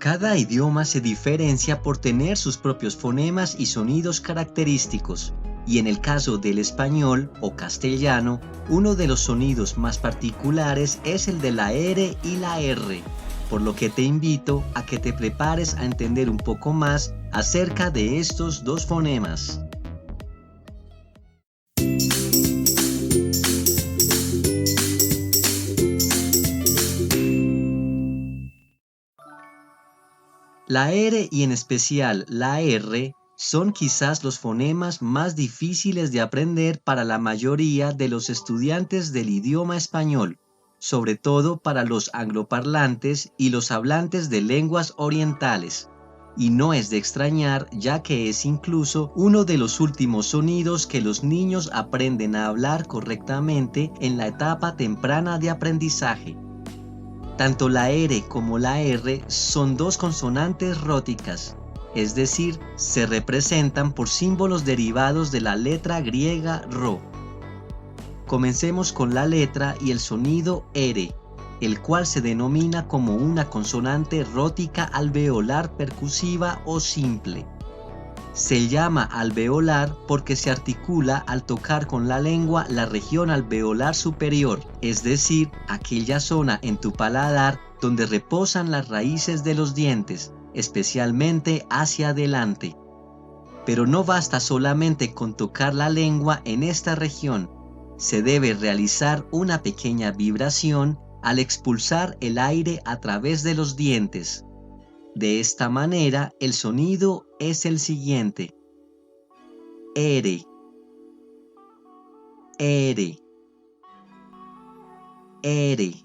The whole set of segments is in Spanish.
Cada idioma se diferencia por tener sus propios fonemas y sonidos característicos, y en el caso del español o castellano, uno de los sonidos más particulares es el de la R y la R, por lo que te invito a que te prepares a entender un poco más acerca de estos dos fonemas. La R y en especial la R son quizás los fonemas más difíciles de aprender para la mayoría de los estudiantes del idioma español, sobre todo para los angloparlantes y los hablantes de lenguas orientales. Y no es de extrañar, ya que es incluso uno de los últimos sonidos que los niños aprenden a hablar correctamente en la etapa temprana de aprendizaje. Tanto la R como la R son dos consonantes róticas, es decir, se representan por símbolos derivados de la letra griega rho. Comencemos con la letra y el sonido R, el cual se denomina como una consonante rótica alveolar percusiva o simple. Se llama alveolar porque se articula al tocar con la lengua la región alveolar superior, es decir, aquella zona en tu paladar donde reposan las raíces de los dientes, especialmente hacia adelante. Pero no basta solamente con tocar la lengua en esta región, se debe realizar una pequeña vibración al expulsar el aire a través de los dientes. De esta manera, el sonido es el siguiente: R, R, R.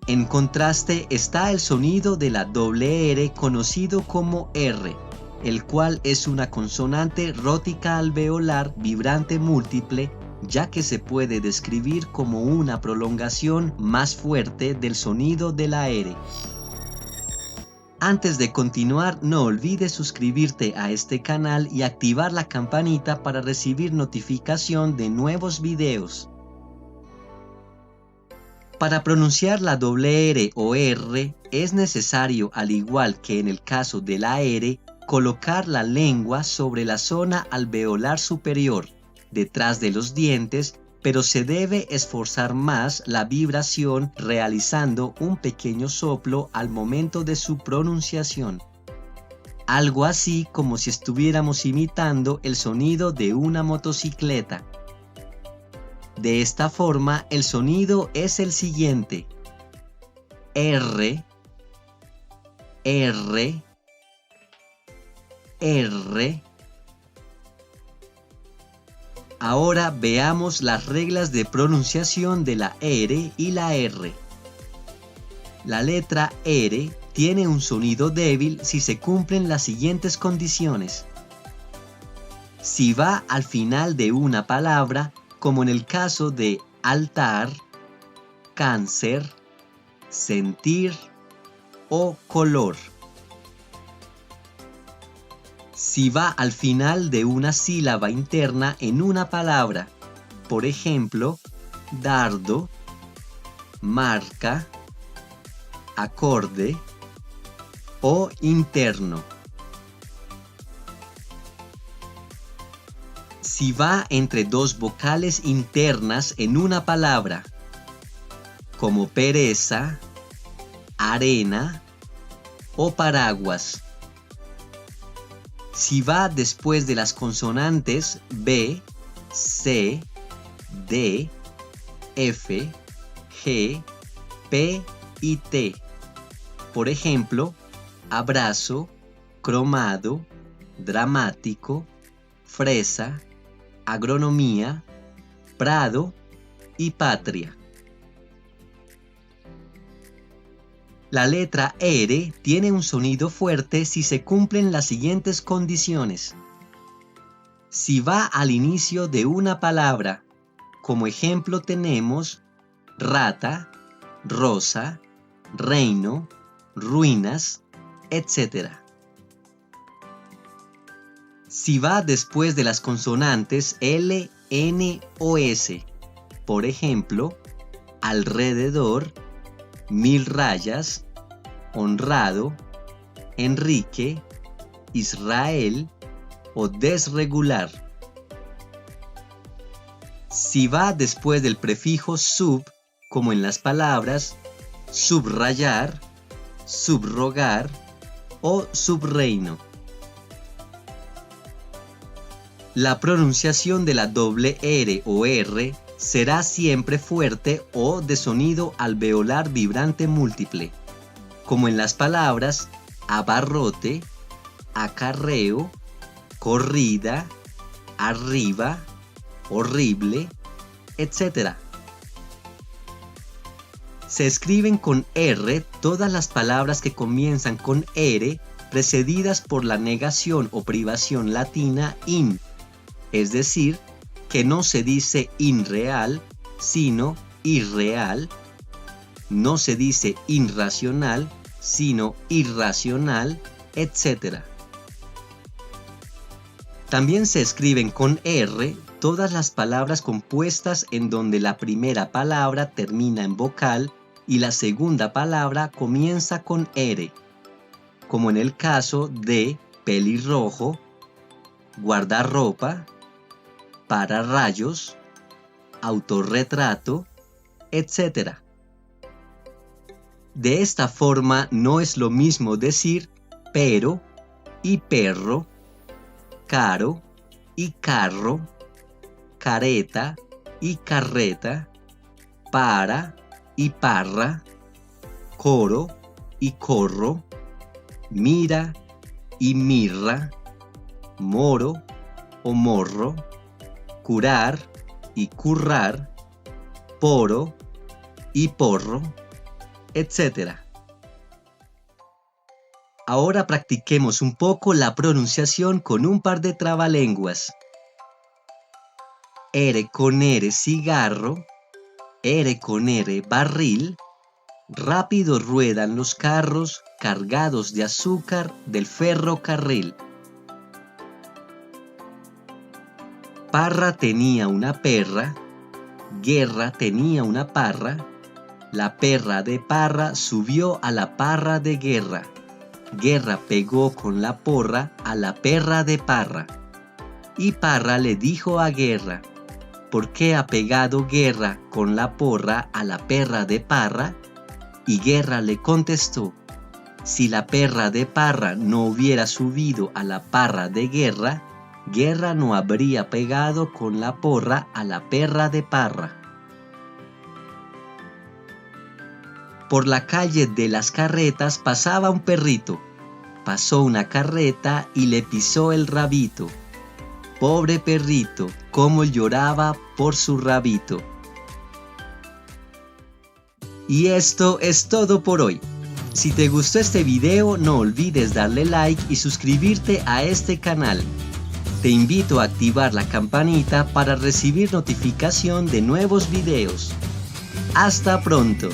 En contraste está el sonido de la doble R conocido como R, el cual es una consonante rótica alveolar vibrante múltiple, ya que se puede describir como una prolongación más fuerte del sonido de la R. Antes de continuar, no olvides suscribirte a este canal y activar la campanita para recibir notificación de nuevos videos. Para pronunciar la doble R o R, es necesario, al igual que en el caso de la R, colocar la lengua sobre la zona alveolar superior, detrás de los dientes, pero se debe esforzar más la vibración realizando un pequeño soplo al momento de su pronunciación. Algo así como si estuviéramos imitando el sonido de una motocicleta. De esta forma, el sonido es el siguiente: R, R, R. Ahora veamos las reglas de pronunciación de la R y la R. La letra R tiene un sonido débil si se cumplen las siguientes condiciones. Si va al final de una palabra, como en el caso de altar, cáncer, sentir o color. Si va al final de una sílaba interna en una palabra, por ejemplo, dardo, marca, acorde o interno. Si va entre dos vocales internas en una palabra, como pereza, arena o paraguas. Si va después de las consonantes B, C, D, F, G, P y T. Por ejemplo, abrazo, cromado, dramático, fresa, agronomía, prado y patria. La letra R tiene un sonido fuerte si se cumplen las siguientes condiciones. Si va al inicio de una palabra, como ejemplo tenemos rata, rosa, reino, ruinas, etc. Si va después de las consonantes L, N o S, por ejemplo, alrededor, 1000 rayas, honrado, Enrique, Israel o desregular. Si va después del prefijo sub, como en las palabras subrayar, subrogar o subreino. La pronunciación de la doble R o R será siempre fuerte o de sonido alveolar vibrante múltiple, como en las palabras abarrote, acarreo, corrida, arriba, horrible, etc. Se escriben con R todas las palabras que comienzan con R precedidas por la negación o privación latina in, es decir, que no se dice inreal, sino irreal, no se dice irracional, sino irracional, etc. También se escriben con R todas las palabras compuestas en donde la primera palabra termina en vocal y la segunda palabra comienza con R, como en el caso de pelirrojo, guardarropa, pararrayos, autorretrato, etc. De esta forma no es lo mismo decir pero y perro, caro y carro, careta y carreta, para y parra, coro y corro, mira y mirra, moro o morro, curar y currar, poro y porro, etc. Ahora practiquemos un poco la pronunciación con un par de trabalenguas. R con R cigarro, R con R barril, rápido ruedan los carros cargados de azúcar del ferrocarril. Parra tenía una perra, Guerra tenía una parra, la perra de Parra subió a la parra de Guerra, Guerra pegó con la porra a la perra de Parra, y Parra le dijo a Guerra, ¿por qué ha pegado Guerra con la porra a la perra de Parra? Y Guerra le contestó, si la perra de Parra no hubiera subido a la parra de Guerra, Guerra no habría pegado con la porra a la perra de Parra. Por la calle de las carretas pasaba un perrito. Pasó una carreta y le pisó el rabito. Pobre perrito, cómo lloraba por su rabito. Y esto es todo por hoy. Si te gustó este video, no olvides darle like y suscribirte a este canal. Te invito a activar la campanita para recibir notificación de nuevos videos. ¡Hasta pronto!